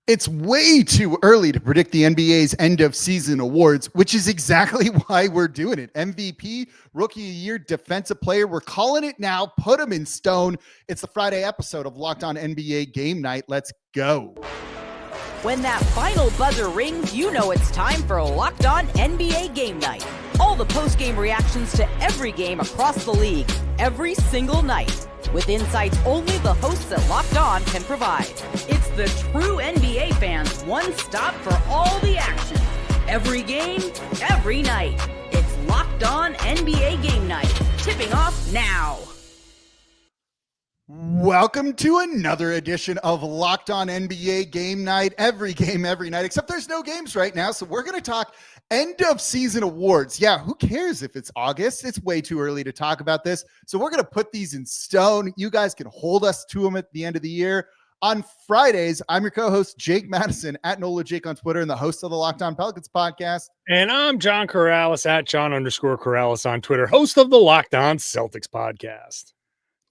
It's way too early to predict the NBA's end of season awards, which is exactly why we're doing it. MVP, Rookie of the Year, Defensive Player. We're calling it now. Put them in stone. It's the Friday episode of Locked On NBA Game Night. Let's go. When that final buzzer rings, you know it's time for Locked On NBA Game Night. All the post-game reactions to every game across the league, every single night, with insights only the hosts at Locked On can provide. It's the true NBA fans' one stop for all the action. Every game, every night. It's Locked On NBA Game Night. Tipping off now. Welcome to another edition of Locked On NBA Game Night. Every game, every night, except there's no games right now. So we're going to talk end of season awards. Yeah, who cares if it's August? It's way too early to talk about this. So we're going to put these in stone. You guys can hold us to them at the end of the year. On Fridays, I'm your co-host, Jake Madison, at Nola Jake on Twitter, and the host of the Locked On Pelicans podcast. And I'm John Karalis, at John_Karalis on Twitter, host of the Locked On Celtics podcast.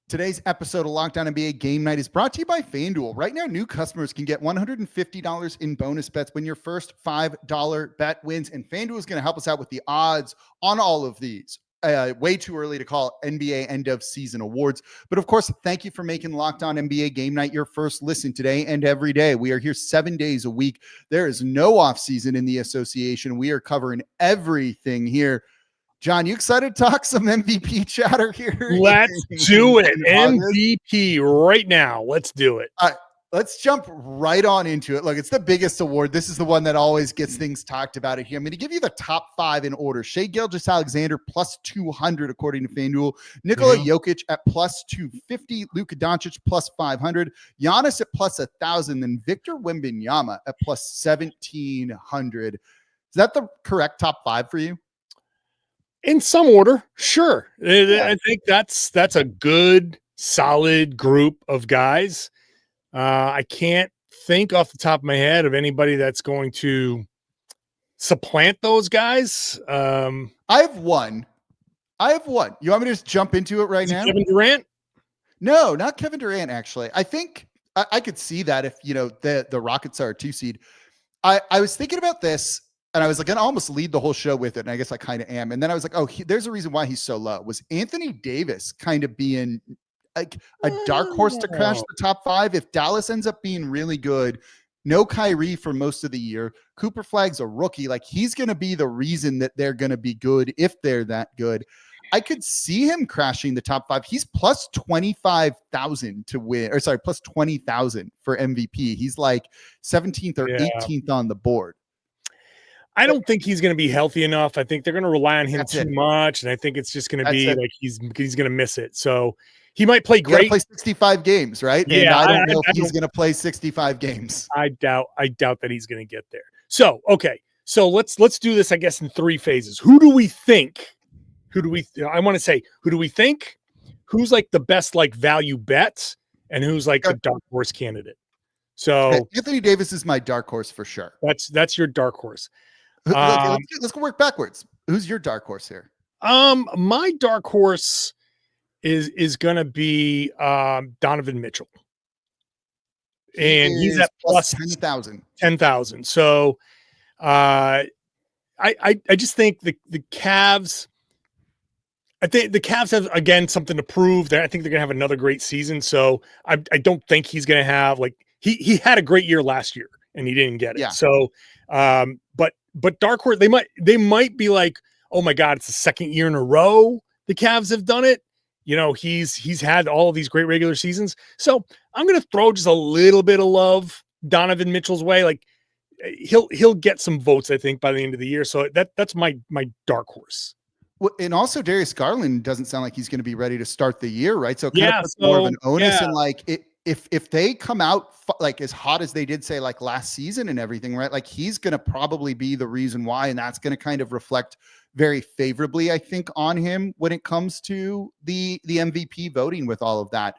Today's episode of Locked On NBA Game Night is brought to you by FanDuel. Right now, new customers can get $150 in bonus bets when your first $5 bet wins, and FanDuel is going to help us out with the odds on all of these. Way too early to call NBA end of season awards. But of course, thank you for making Locked On NBA Game Night your first listen today and every day. We are here 7 days a week. There is no off season in the association. We are covering everything here. John, you excited to talk some MVP chatter here? Let's do it. MVP right now. Let's do it. Let's jump right on into it. Look, it's the biggest award. This is the one that always gets things talked about it here. I'm going to give you the top five in order. Shai Gilgeous-Alexander plus 200, according to FanDuel. Nikola Jokic at plus 250. Luka Doncic plus 500. Giannis at plus 1,000. Then Victor Wembanyama at plus 1,700. Is that the correct top five for you? In some order, sure. Yeah. I think that's a good, solid group of guys. I can't think off the top of my head of anybody that's going to supplant those guys. I have one. You want me to just jump into it right now? Kevin Durant? No, not Kevin Durant, actually. I think I could see that if, the Rockets are a 2 seed. I was thinking about this. And I was like, going to almost lead the whole show with it. And I guess I kind of am. And then I was like, there's a reason why he's so low. Was Anthony Davis kind of being like a dark horse to crash the top five? If Dallas ends up being really good, no Kyrie for most of the year, Cooper Flagg's a rookie. Like, he's going to be the reason that they're going to be good if they're that good. I could see him crashing the top five. He's plus 25,000 to win, or sorry, plus 20,000 for MVP. He's like 17th or 18th on the board. I don't think he's going to be healthy enough. I think they're going to rely on him too much, and I think it's just going to be like he's going to miss it. So he might play great. Play 65 games, right? Yeah, and I don't know if he's going to play 65 games. I doubt that he's going to get there. So okay, so let's do this, I guess, in three phases. Who do we think? I want to say, who do we think? Who's like the best like value bets, and who's like a dark horse candidate? So Anthony Davis is my dark horse for sure. That's your dark horse. Let's go work backwards. Who's your dark horse here? My dark horse is going to be Donovan Mitchell, and he's at plus 10,000. 10,000. So, I just think the Cavs. I think the Cavs have again something to prove. I think they're going to have another great season. So I don't think he's going to have like he had a great year last year and he didn't get it. Yeah. So, but dark horse, they might be like, oh my God, it's the second year in a row the Cavs have done it. He's had all of these great regular seasons. So I'm going to throw just a little bit of love Donovan Mitchell's way. Like he'll get some votes, I think, by the end of the year. So that's my dark horse. Well, and also Darius Garland doesn't sound like he's going to be ready to start the year, right? So it kind of puts more of an onus and like if they come out like as hot as they did say like last season and everything, right? Like he's going to probably be the reason why, and that's going to kind of reflect very favorably, I think, on him when it comes to the MVP voting with all of that.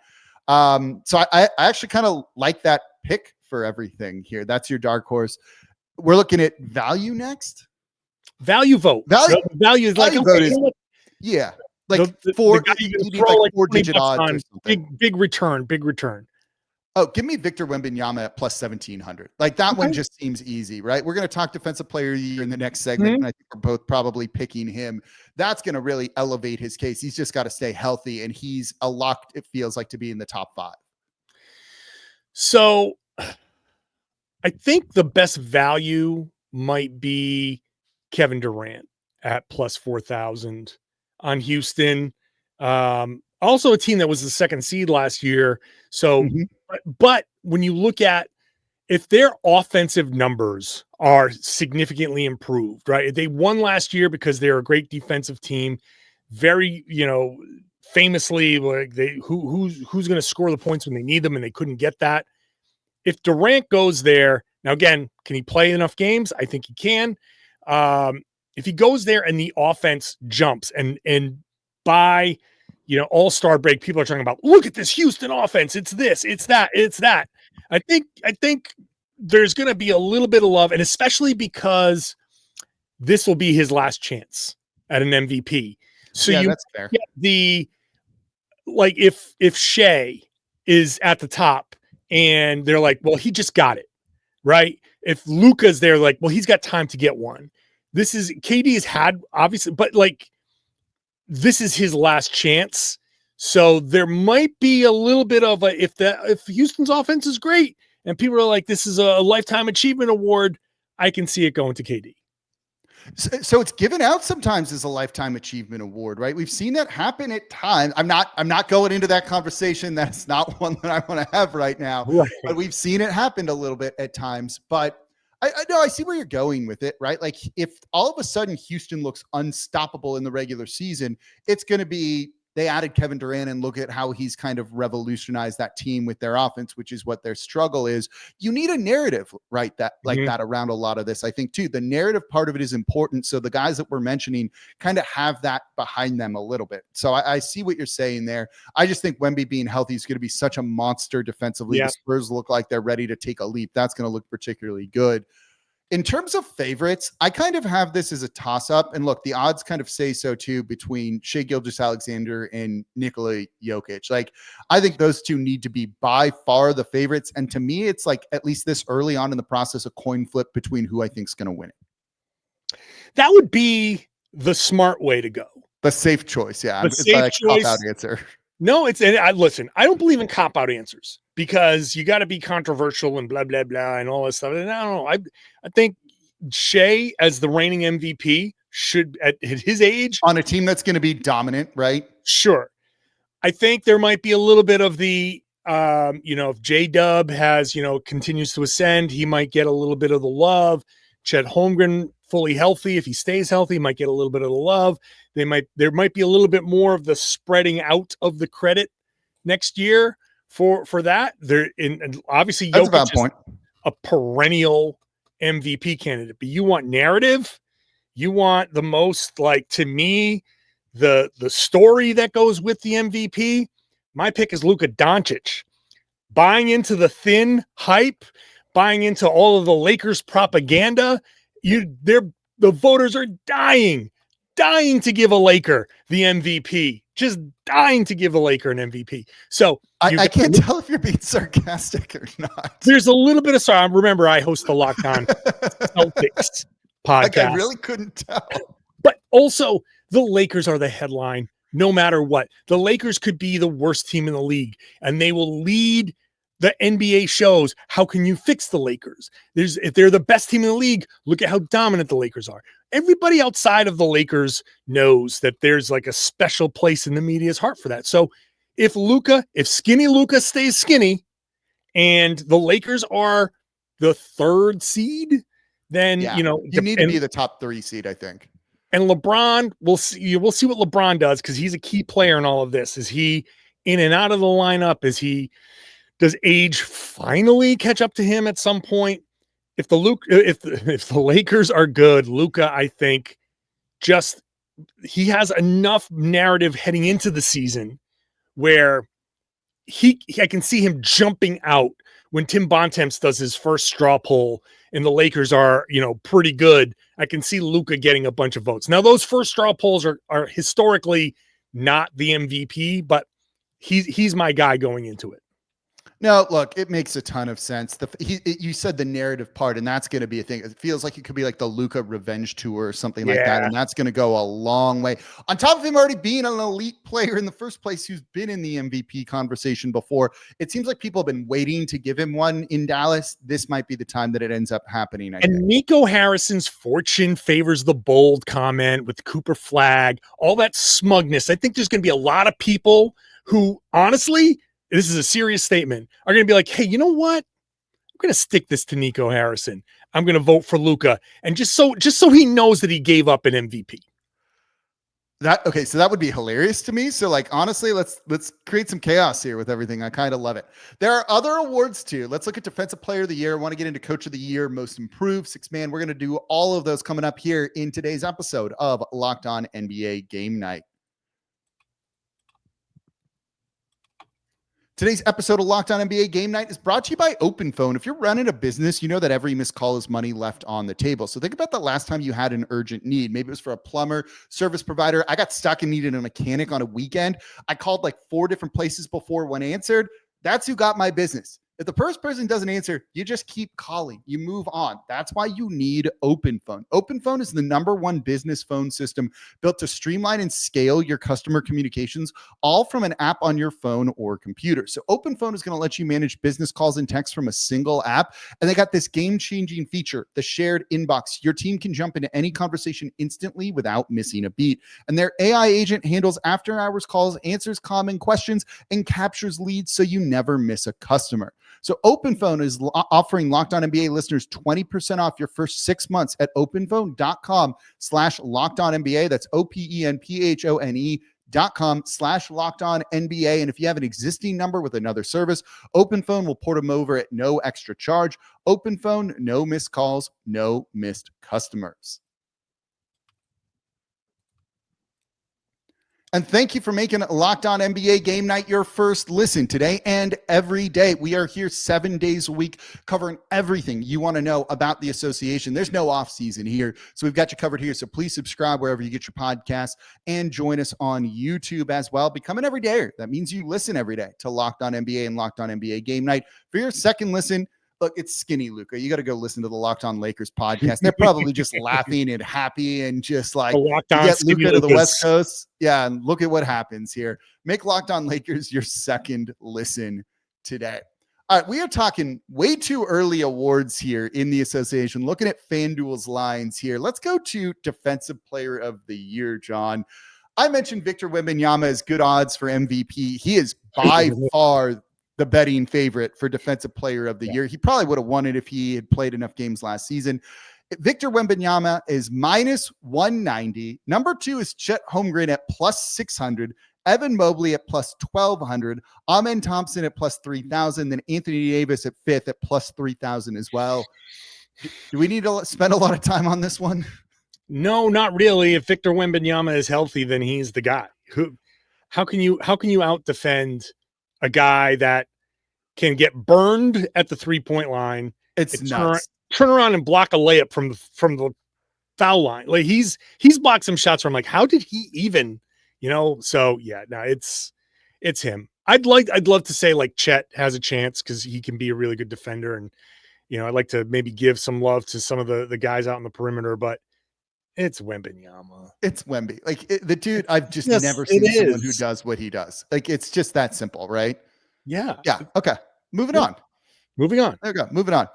So I actually kind of like that pick for everything here. That's your dark horse. We're looking at value next. Value vote. Value is like yeah. Like you need like 4-digit odds. Big return. Oh, give me Victor Wembanyama at plus 1,700. Like that one just seems easy, right? We're going to talk defensive player of the year in the next segment. And I think we're both probably picking him. That's going to really elevate his case. He's just got to stay healthy, and he's a lock, it feels like, to be in the top 5. So I think the best value might be Kevin Durant at plus 4,000 on Houston. Also a team that was the 2nd seed last year. So, but when you look at if their offensive numbers are significantly improved, right? They won last year because they're a great defensive team. Very, famously, like who's going to score the points when they need them, and they couldn't get that. If Durant goes there, now again, can he play enough games? I think he can. If he goes there and the offense jumps and by all-star break, people are talking about, look at this Houston offense. It's this, it's that, it's that. I think there's going to be a little bit of love, and especially because this will be his last chance at an MVP. So that's fair. If Shai is at the top and they're like, well, he just got it, right? If Luka's there, like, well, he's got time to get one. KD has had, obviously, but this is his last chance. So there might be a little bit of if Houston's offense is great and people are like, this is a lifetime achievement award, I can see it going to KD. So it's given out sometimes as a lifetime achievement award, right? We've seen that happen at times. I'm not going into that conversation. That's not one that I want to have right now, right. But we've seen it happen a little bit at times, but I know I see where you're going with it, right? Like if all of a sudden Houston looks unstoppable in the regular season, it's going to be, they added Kevin Durant and look at how he's kind of revolutionized that team with their offense, which is what their struggle is. You need a narrative, right? That around a lot of this, I think too, the narrative part of it is important. So the guys that we're mentioning kind of have that behind them a little bit. So I see what you're saying there. I just think Wemby being healthy is going to be such a monster defensively. The Spurs look like they're ready to take a leap. That's going to look particularly good. In terms of favorites, I kind of have this as a toss-up. And look, the odds kind of say so too between Shai Gilgeous-Alexander and Nikola Jokic. Like, I think those two need to be by far the favorites. And to me, it's like, at least this early on in the process, a coin flip between who I think is going to win it. That would be the smart way to go. The safe choice. Yeah. It's like a cop-out answer. No, listen, I don't believe in cop-out answers because you got to be controversial and blah, blah, blah, and all this stuff. And I don't know. I think Shai, as the reigning MVP, should, at his age, on a team that's going to be dominant, right? Sure. I think there might be a little bit of the, if J-Dub has, continues to ascend, he might get a little bit of the love. Chet Holmgren, fully healthy, if he stays healthy, might get a little bit of the love. There might be a little bit more of the spreading out of the credit next year for that. And obviously Jokic is a perennial MVP candidate, but you want narrative. You want the most, to me, the story that goes with the MVP. My pick is Luka Doncic. Buying into the thin hype, buying into all of the Lakers propaganda, the voters are dying to give a Laker the MVP, just dying to give a Laker an MVP. So I can't tell if you're being sarcastic or not. There's a little bit of remember, I host the Locked On Celtics podcast. I really couldn't tell. But also, the Lakers are the headline no matter what. The Lakers could be the worst team in the league, and they will lead the NBA shows. How can you fix the Lakers? If they're the best team in the league, look at how dominant the Lakers are. Everybody outside of the Lakers knows that there's a special place in the media's heart for that. So if skinny Luka stays skinny and the Lakers are the 3rd seed, then, you need to be the top 3 seed, I think. And LeBron, we'll see what LeBron does, because he's a key player in all of this. Is he in and out of the lineup? Does age finally catch up to him at some point? If the Lakers are good, Luka, I think, he has enough narrative heading into the season where I can see him jumping out when Tim Bontemps does his first straw poll and the Lakers are, pretty good. I can see Luka getting a bunch of votes. Now, those first straw polls are historically not the MVP, but he's my guy going into it. No, look, it makes a ton of sense. You said the narrative part, and that's going to be a thing. It feels like it could be like the Luka revenge tour or something like that, Yeah. and that's going to go a long way. On top of him already being an elite player in the first place, who's been in the MVP conversation before, it seems like people have been waiting to give him one in Dallas. This might be the time that it ends up happening. I think. Nico Harrison's fortune favors the bold comment with Cooper Flagg, all that smugness. I think there's going to be a lot of people who, honestly, this is a serious statement, are going to be like, hey, you know what? I'm going to stick this to Nico Harrison. I'm going to vote for Luka. And just so he knows that he gave up an MVP. So that would be hilarious to me. So like, honestly, let's create some chaos here with everything. I kind of love it. There are other awards too. Let's look at Defensive Player of the Year. I want to get into Coach of the Year, Most Improved, Sixth Man. We're going to do all of those coming up here in today's episode of Locked On NBA Game Night. Today's episode of Locked On NBA Game Night is brought to you by OpenPhone. If you're running a business, you know that every missed call is money left on the table. So think about the last time you had an urgent need. Maybe it was for a plumber, service provider. I got stuck and needed a mechanic on a weekend. I called like 4 different places before one answered. That's who got my business. If the first person doesn't answer, you just keep calling. You move on. That's why you need OpenPhone. OpenPhone is the #1 business phone system built to streamline and scale your customer communications, all from an app on your phone or computer. So OpenPhone is going to let you manage business calls and texts from a single app. And they got this game-changing feature, the shared inbox. Your team can jump into any conversation instantly without missing a beat. And their AI agent handles after-hours calls, answers common questions, and captures leads so you never miss a customer. So OpenPhone is offering Locked On NBA listeners 20% off your first 6 months at openphone.com/LockedOnNBA. That's openphone.com/LockedOnNBA. And if you have an existing number with another service, OpenPhone will port them over at no extra charge. OpenPhone, no missed calls, no missed customers. And thank you for making Locked On NBA Game Night your first listen today and every day. We are here 7 days a week covering everything you want to know about the association. There's no off season here, so we've got you covered here. So please subscribe wherever you get your podcasts and join us on YouTube as well. Become an everydayer. That means you listen every day to Locked On NBA and Locked On NBA Game Night. For your second listen, look, it's skinny Luka. You got to go listen to the Locked On Lakers podcast. They're probably just laughing and happy and just like, get Luka to the West Coast. Yeah, and look at what happens here. Make Locked On Lakers your second listen today. All right, we are talking way too early awards here in the association. Looking at FanDuel's lines here. Let's go to Defensive Player of the Year, John. I mentioned Victor Wembanyama as good odds for MVP. He is by far the betting favorite for Defensive Player of the Year. He probably would have won it if he had played enough games last season. Victor Wembanyama is -190. Number 2 is Chet Holmgren at +600. Evan Mobley at +1,200. Amen Thompson at +3,000. Then Anthony Davis at 5th at +3,000 as well. Do we need to spend a lot of time on this one? No, not really. If Victor Wembanyama is healthy, then he's the guy. How can you out defend a guy that can get burned at the 3-point line? It's nuts. Turn around and block a layup from the foul line. Like he's blocked some shots where I'm like, how did he even, So yeah, no, it's him. I'd love to say like Chet has a chance because he can be a really good defender, and I'd like to maybe give some love to some of the guys out on the perimeter, but it's Wembanyama. It's Wemby. Like the dude, I've just never seen someone who does what he does. Like it's just that simple, right? Yeah. Yeah. Okay. Moving on. There we go. Moving on.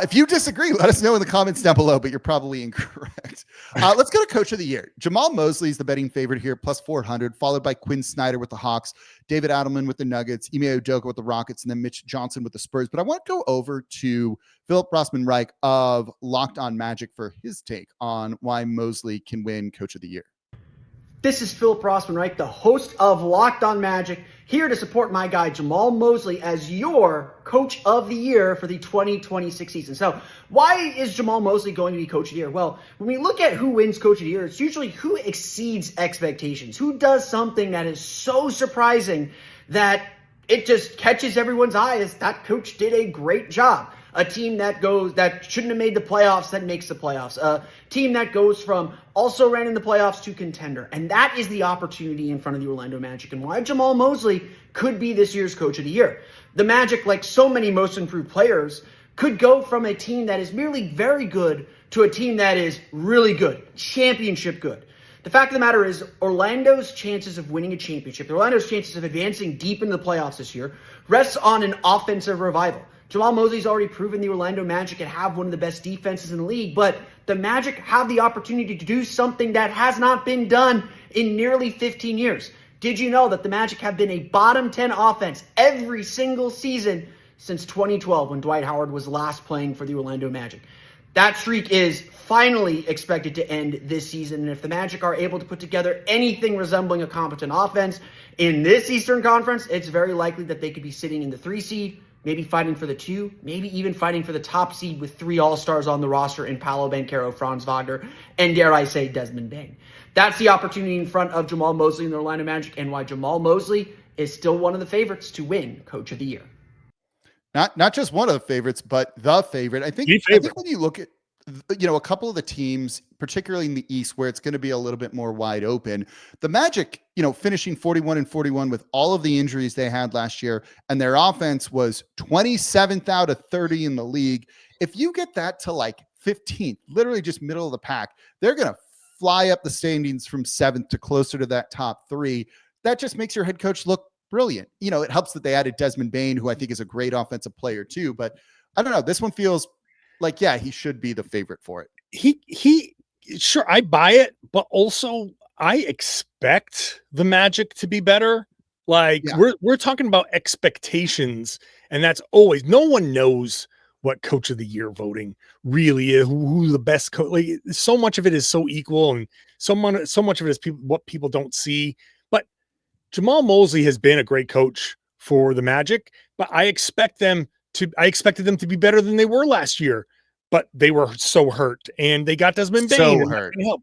If you disagree, let us know in the comments down below, but you're probably incorrect. Let's go to Coach of the Year. Jamal Mosley is the betting favorite here, +400, followed by Quinn Snyder with the Hawks, David Adelman with the Nuggets, Ime Udoka with the Rockets, and then Mitch Johnson with the Spurs. But I want to go over to Philip Rossman-Reich of Locked On Magic for his take on why Mosley can win Coach of the Year. This is Philip Rossman-Reich, the host of Locked On Magic, here to support my guy Jamal Mosley as your Coach of the Year for the 2026 season. So why is Jamal Mosley going to be Coach of the Year? Well, when we look at who wins Coach of the Year, it's usually who exceeds expectations, who does something that is so surprising that it just catches everyone's eye as that coach did a great job. A team that shouldn't have made the playoffs that makes the playoffs. A team that goes from also ran in the playoffs to contender. And that is the opportunity in front of the Orlando Magic and why Jamal Mosley could be this year's Coach of the Year. The Magic, like so many most improved players, could go from a team that is merely very good to a team that is really good, championship good. The fact of the matter is, Orlando's chances of winning a championship, Orlando's chances of advancing deep into the playoffs this year, rests on an offensive revival. Jamal Mosley's already proven the Orlando Magic can have one of the best defenses in the league, but the Magic have the opportunity to do something that has not been done in nearly 15 years. Did you know that the Magic have been a bottom 10 offense every single season since 2012 when Dwight Howard was last playing for the Orlando Magic? That streak is finally expected to end this season, and if the Magic are able to put together anything resembling a competent offense in this Eastern Conference, it's very likely that they could be sitting in the 3 seed, maybe fighting for the 2, maybe even fighting for the top seed with 3 All-Stars on the roster in Paolo Banchero, Franz Wagner, and dare I say Desmond Bane. That's the opportunity in front of Jamal Mosley and the Orlando Magic, and why Jamal Mosley is still one of the favorites to win Coach of the Year. Not just one of the favorites, but the favorite. I think when you look at, a couple of the teams, particularly in the East, where it's going to be a little bit more wide open, the Magic, finishing 41-41 with all of the injuries they had last year, and their offense was 27th out of 30 in the league. If you get that to like 15th, literally just middle of the pack, they're going to fly up the standings from 7th to closer to that top 3. That just makes your head coach look brilliant. It helps that they added Desmond Bane, who I think is a great offensive player too, but I don't know. This one feels like, yeah, he should be the favorite for it. He sure, I buy it, but also I expect the Magic to be better. Like we're talking about expectations, and that's always, no one knows what Coach of the Year voting really is, who the best coach. Like, so much of it is so equal, and so much of it is what people don't see. But Jamal Mosley has been a great coach for the Magic, but I expected them to be better than they were last year, but they were so hurt, and they got Desmond Bane. So hurt. Help.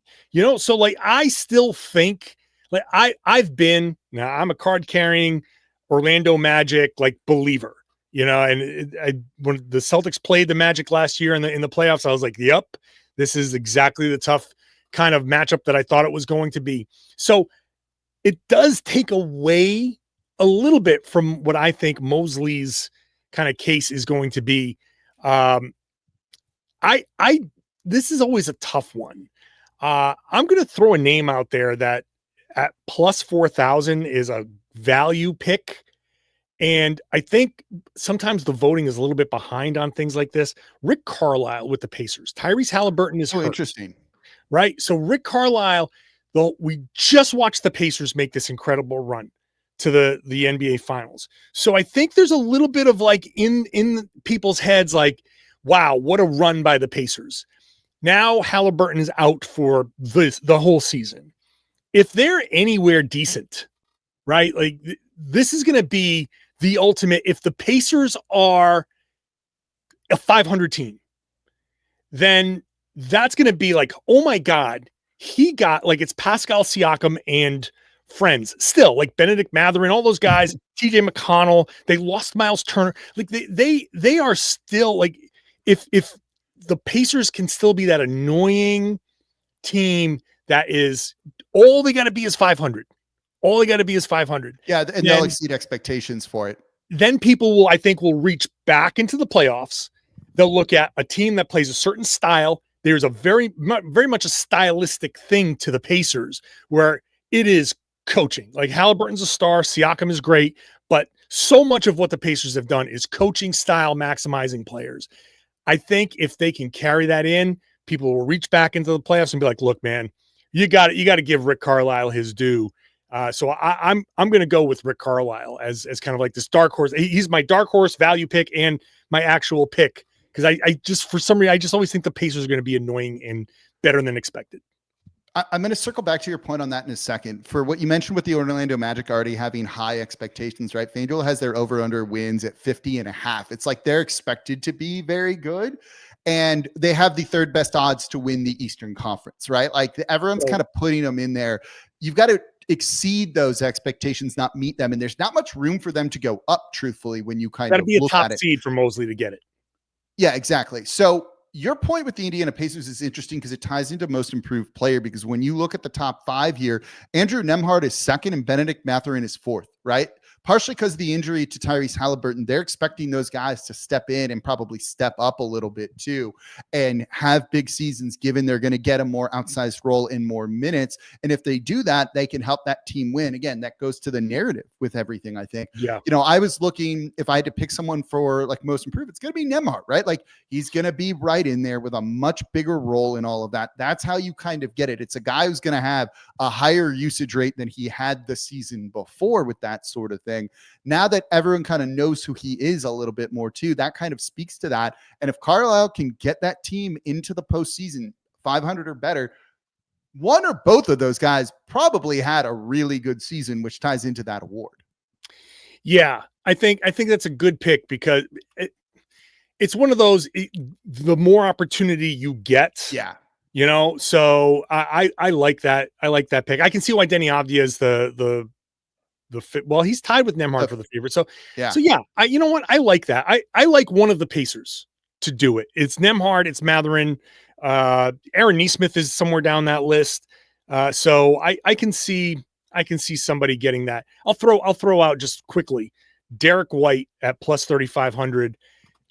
So like, I still think, like, I'm a card carrying Orlando Magic like believer, and when the Celtics played the Magic last year in the playoffs, I was like, yep, this is exactly the tough kind of matchup that I thought it was going to be. So it does take away a little bit from what I think Mosley's kind of case is going to be. This is always a tough one. I'm going to throw a name out there that at plus 4,000 is a value pick. And I think sometimes the voting is a little bit behind on things like this. Rick Carlisle with the Pacers. Tyrese Halliburton is hurt, interesting, right? So Rick Carlisle, though, we just watched the Pacers make this incredible run to the NBA Finals. So I think there's a little bit of like in people's heads, like, wow, what a run by the Pacers. Now Halliburton is out for the whole season. If they're anywhere decent, right? Like, this is going to be the ultimate. If the Pacers are a 500 team, then that's going to be like, oh my God, he got, like, it's Pascal Siakam and friends still, like Benedict Mathurin, all those guys, TJ McConnell. They lost Miles Turner. Like, they are still, like, if the Pacers can still be that annoying team that is, all they got to be is 500. All they got to be is 500. Yeah, and they'll exceed expectations for it. Then people will reach back into the playoffs. They'll look at a team that plays a certain style. There's a very much a stylistic thing to the Pacers where it is coaching. Like, Halliburton's a star, Siakam is great, but so much of what the Pacers have done is coaching style, maximizing players. I think if they can carry that in, people will reach back into the playoffs and be like, look, man, you got to give Rick Carlisle his due. So I'm going to go with Rick Carlisle as kind of like this dark horse. He's my dark horse value pick and my actual pick, because I just, for some reason, I just always think the Pacers are going to be annoying and better than expected. I'm going to circle back to your point on that in a second. For what you mentioned with the Orlando Magic already having high expectations, right? FanDuel has their over-under wins at 50.5. It's like they're expected to be very good, and they have the third best odds to win the Eastern Conference, right? Like, everyone's kind of putting them in there. You've got to exceed those expectations, not meet them. And there's not much room for them to go up, truthfully, when you kind of be a look top at it. seed for Mosley to get it. Yeah, exactly. So your point with the Indiana Pacers is interesting because it ties into most improved player, because when you look at the top 5 here, Andrew Nembhard is second and Benedict Mathurin is fourth, right? partially because of the injury to Tyrese Halliburton. They're expecting those guys to step in and probably step up a little bit too and have big seasons, given they're going to get a more outsized role in more minutes. And if they do that, they can help that team win. Again, that goes to the narrative with everything, I think. Yeah. I was looking, if I had to pick someone for like most improved, it's going to be Nembhard, right? Like he's going to be right in there with a much bigger role in all of that. That's how you kind of get it. It's a guy who's going to have a higher usage rate than he had the season before with that sort of thing. Now that everyone kind of knows who he is a little bit more too, that kind of speaks to that. And if Carlisle can get that team into the postseason 500 or better, one or both of those guys probably had a really good season, which ties into that award. Yeah, I think that's a good pick because it's one of those, the more opportunity you get. Yeah. So I like that. I like that pick. I can see why Denny Avdia is the fit. Well, he's tied with Nembhard for the favorite. So yeah, you know what? I like that. I like one of the Pacers to do it. It's Nembhard, it's Mathurin. Aaron Nesmith is somewhere down that list. So I can see somebody getting that. I'll throw out just quickly Derek White at plus 3,500.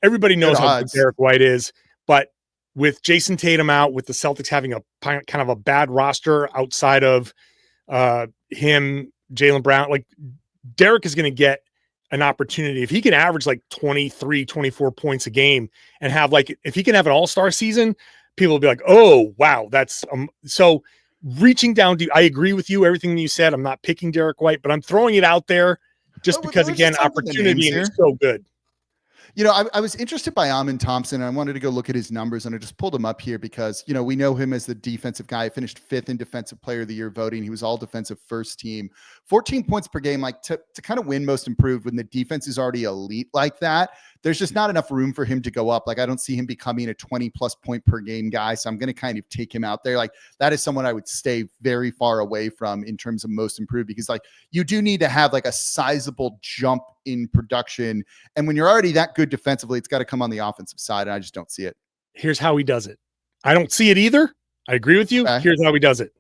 Everybody knows how good Derek White is, but with Jason Tatum out, with the Celtics having a kind of a bad roster outside of him, Jaylen Brown, like Derek is going to get an opportunity. If he can average like 23, 24 points a game and have if he can have an all-star season, people will be like, oh, wow, that's so reaching down to, I agree with you, everything that you said. I'm not picking Derek White, but I'm throwing it out there just because, again, opportunity is so good. I was interested by Amin Thompson. And I wanted to go look at his numbers, and I just pulled him up here because, we know him as the defensive guy. He finished 5th in defensive player of the year voting. He was all defensive first team, 14 points per game, like to kind of win most improved when the defense is already elite like that. There's just not enough room for him to go up. Like, I don't see him becoming a 20 plus point per game guy. So I'm going to kind of take him out there. Like, that is someone I would stay very far away from in terms of most improved, because you do need to have like a sizable jump in production. And when you're already that good defensively, it's got to come on the offensive side. And I just don't see it. Here's how he does it. I don't see it either. I agree with you. Okay. Here's how he does it.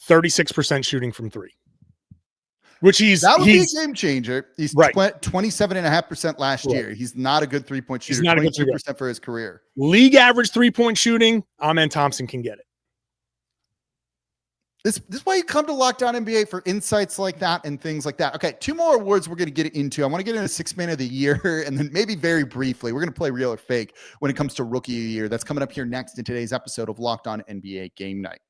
36% shooting from three. Which that would be a game changer. He's right. 27.5% last year. He's not a good 3-point shooter. He's not 22% for his career. League average 3-point shooting. Amin Thompson can get it. This is why you come to Locked On NBA for insights like that and things like that. Okay, 2 more awards we're going to get into. I want to get into 6th man of the year, and then maybe very briefly, we're going to play real or fake when it comes to rookie of the year. That's coming up here next in today's episode of Locked On NBA Game Night.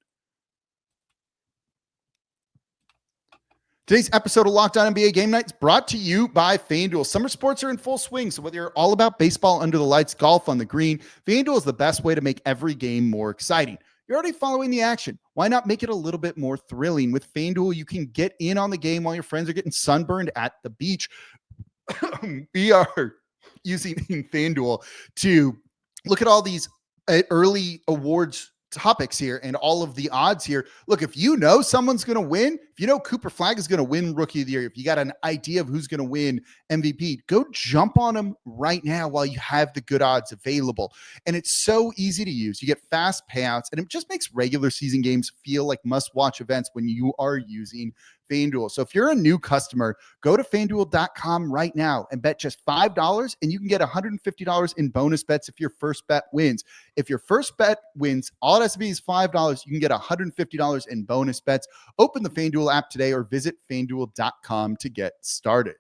Today's episode of Locked On NBA Game Night is brought to you by FanDuel. Summer sports are in full swing, so whether you're all about baseball under the lights, golf on the green, FanDuel is the best way to make every game more exciting. You're already following the action. Why not make it a little bit more thrilling? With FanDuel, you can get in on the game while your friends are getting sunburned at the beach. We are using FanDuel to look at all these early awards topics here and all of the odds here. Look, if you know someone's going to win, if you know Cooper Flagg is going to win Rookie of the Year, if you got an idea of who's going to win MVP, go jump on them right now while you have the good odds available. And it's so easy to use. You get fast payouts, and it just makes regular season games feel like must-watch events when you are using FanDuel. So if you're a new customer, go to FanDuel.com right now and bet just $5, and you can get $150 in bonus bets if your first bet wins. If your first bet wins, all it has to be is $5. You can get $150 in bonus bets. Open the FanDuel app today or visit FanDuel.com to get started.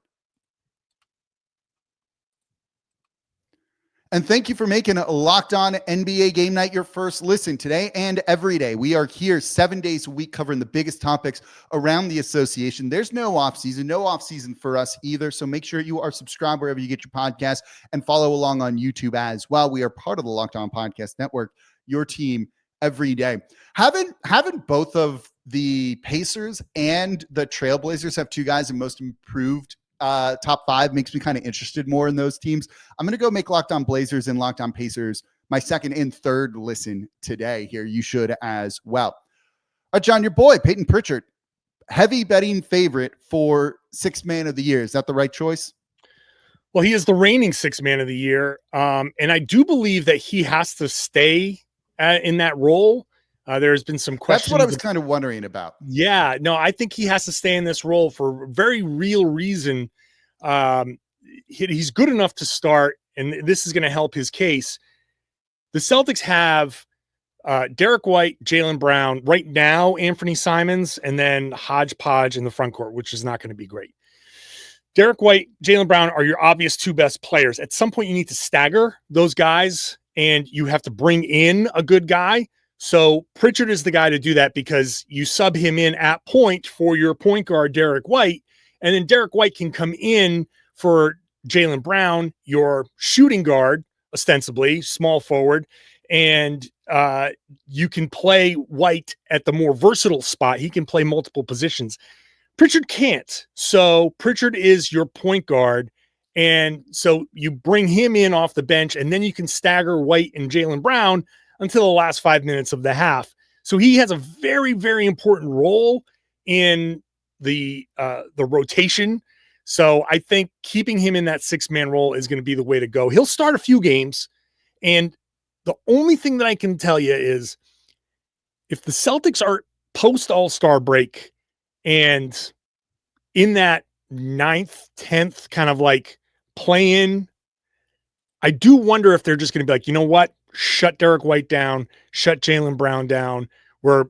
And thank you for making a Locked On NBA Game Night your first listen today and every day. We are here 7 days a week covering the biggest topics around the association. There's no off season for us either. So make sure you are subscribed wherever you get your podcasts and follow along on YouTube as well. We are part of the Locked On Podcast Network, your team every day. Having both of the Pacers and the Trailblazers have 2 guys in most improved top 5 makes me kind of interested more in those teams. I'm going to go make Locked On Blazers and Locked On Pacers my second and third listen today here. You should as well. All right, John, your boy, Peyton Pritchard, heavy betting favorite for 6th man of the year. Is that the right choice? Well, he is the reigning 6th man of the year. And I do believe that he has to stay in that role. There's been some questions. That's what I was kind of wondering about. Yeah, no, I think he has to stay in this role for a very real reason. He's good enough to start, and this is going to help his case. The Celtics have Derek White, Jaylen Brown, right now, Anthony Simons, and then hodgepodge in the front court, which is not going to be great. Derek White, Jaylen Brown are your obvious two best players. At some point, you need to stagger those guys, and you have to bring in a good guy. So Pritchard is the guy to do that because you sub him in at point for your point guard, Derek White, and then Derek White can come in for Jaylen Brown, your shooting guard, ostensibly, small forward, and you can play White at the more versatile spot. He can play multiple positions. Pritchard can't. So Pritchard is your point guard. And so you bring him in off the bench, and then you can stagger White and Jaylen Brown until the last 5 minutes of the half. So he has a very, very important role in the rotation. So I think keeping him in that 6-man role is going to be the way to go. He'll start a few games. And the only thing that I can tell you is if the Celtics are post All-Star break and in that 9th, 10th kind of like play-in, I do wonder if they're just going to be like, you know what? Shut Derek White down, shut Jaylen Brown down. We're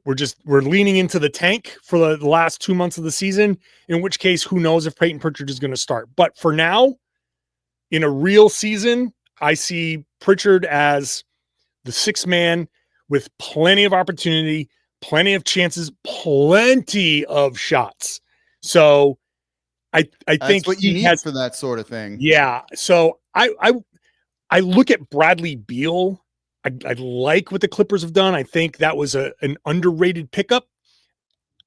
leaning into the tank for the last 2 months of the season, in which case, who knows if Peyton Pritchard is going to start. But for now, in a real season, I see Pritchard as the 6-man with plenty of opportunity, plenty of chances, plenty of shots. So I think what you need for that sort of thing. Yeah. So I look at Bradley Beal. I like what the Clippers have done. I think that was an underrated pickup.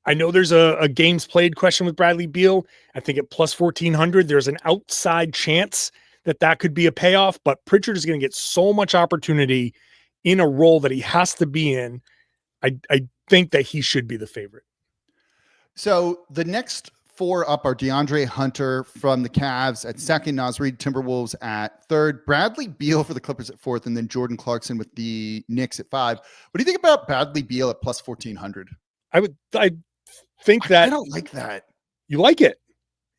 I know there's a games played question with Bradley Beal. I think at plus 1,400, there's an outside chance that could be a payoff, but Pritchard is going to get so much opportunity in a role that he has to be in. I think that he should be the favorite. So the next 4 up are DeAndre Hunter from the Cavs at 2nd, Naz Reid, Timberwolves at 3rd, Bradley Beal for the Clippers at 4th, and then Jordan Clarkson with the Knicks at 5. What do you think about Bradley Beal at plus 1,400? I think that I don't like that. You like it?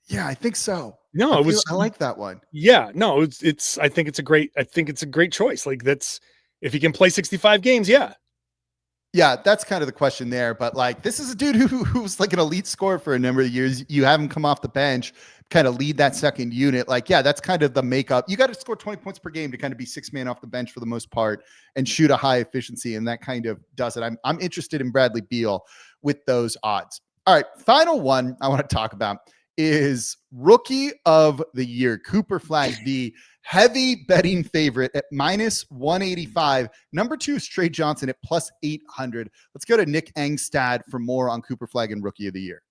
Yeah, I think so. No, I like that one. Yeah, no, I think it's a great choice. Like that's, if he can play 65 games. Yeah. Yeah, that's kind of the question there. But like, this is a dude who's like an elite scorer for a number of years. You have him come off the bench, kind of lead that second unit. Like, yeah, that's kind of the makeup. You got to score 20 points per game to kind of be 6-man off the bench for the most part and shoot a high efficiency. And that kind of does it. I'm interested in Bradley Beal with those odds. All right. Final one I want to talk about is Rookie of the Year. Cooper Flagg, the heavy betting favorite at minus 185. Number 2 is Trey Johnson at plus 800. Let's go to Nick Engstad for more on Cooper Flagg and Rookie of the Year.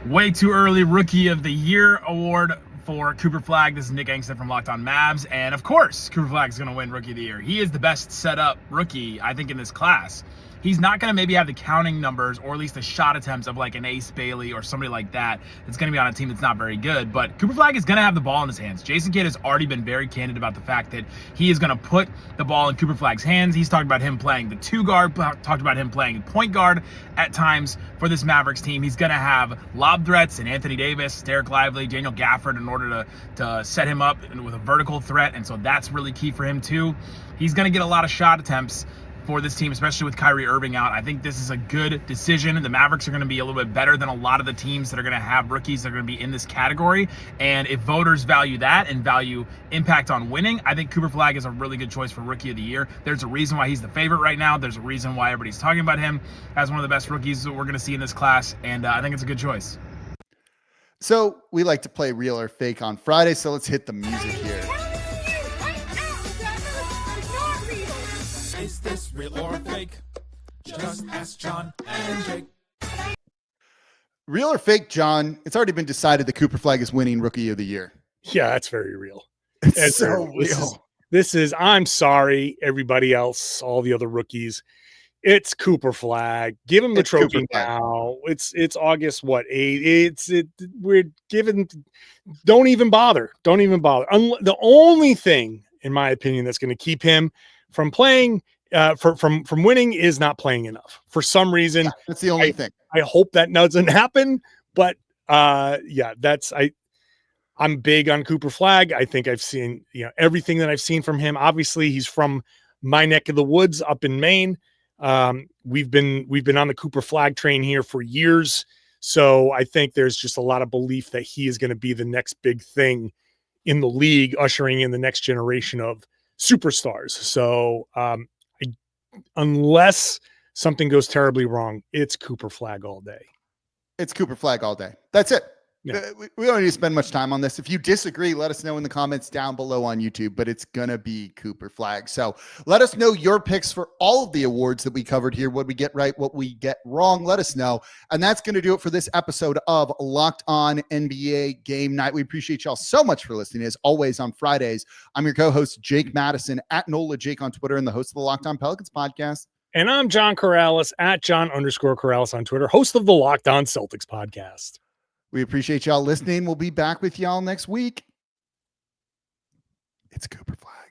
Way too early Rookie of the Year award for Cooper Flagg. This is Nick Engstad from Locked On Mavs. And of course, Cooper Flagg is going to win Rookie of the Year. He is the best set up rookie, I think, in this class. He's not going to maybe have the counting numbers or at least the shot attempts of like an Ace Bailey or somebody like that that's going to be on a team that's not very good. But Cooper Flagg is going to have the ball in his hands. Jason Kidd has already been very candid about the fact that he is going to put the ball in Cooper Flagg's hands. He's talked about him playing the 2 guard, talked about him playing point guard at times for this Mavericks team. He's going to have lob threats and Anthony Davis, Derek Lively, Daniel Gafford in order to set him up with a vertical threat. And so that's really key for him too. He's going to get a lot of shot attempts for this team, especially with Kyrie Irving out. I think this is a good decision. The Mavericks are going to be a little bit better than a lot of the teams that are going to have rookies that are going to be in this category. And if voters value that and value impact on winning, I think Cooper Flagg is a really good choice for Rookie of the Year. There's a reason why he's the favorite right now. There's a reason why everybody's talking about him as one of the best rookies that we're going to see in this class. And I think it's a good choice. So we like to play real or fake on Friday. So let's hit the music here. Is this real or fake? Just ask John and Jake. Real or fake, John? It's already been decided that Cooper Flagg is winning Rookie of the Year. Yeah, that's very real. It's so real. This is, I'm sorry, everybody else, all the other rookies. It's Cooper Flagg. Give him the trophy now. It's August 8th. We're giving. Don't even bother. The only thing, in my opinion, that's going to keep him from playing, from winning, is not playing enough for some reason. Yeah, that's the only thing. I hope that doesn't happen, but I'm big on Cooper Flagg. I think I've seen, everything that I've seen from him. Obviously, he's from my neck of the woods up in Maine. We've been on the Cooper Flagg train here for years. So I think there's just a lot of belief that he is going to be the next big thing in the league, ushering in the next generation of superstars. So unless something goes terribly wrong, it's Cooper Flagg all day. It's Cooper Flagg all day. That's it. Yeah. We don't need to spend much time on this. If you disagree, let us know in the comments down below on YouTube, but it's going to be Cooper Flagg. So let us know your picks for all of the awards that we covered here. What we get right, what we get wrong, let us know. And that's going to do it for this episode of Locked On NBA Game Night. We appreciate y'all so much for listening. As always on Fridays, I'm your co-host, Jake Madison, at NOLA Jake on Twitter, and the host of the Locked On Pelicans podcast. And I'm John Karalis, at John_Karalis on Twitter, host of the Locked On Celtics podcast. We appreciate y'all listening. We'll be back with y'all next week. It's Cooper Flagg.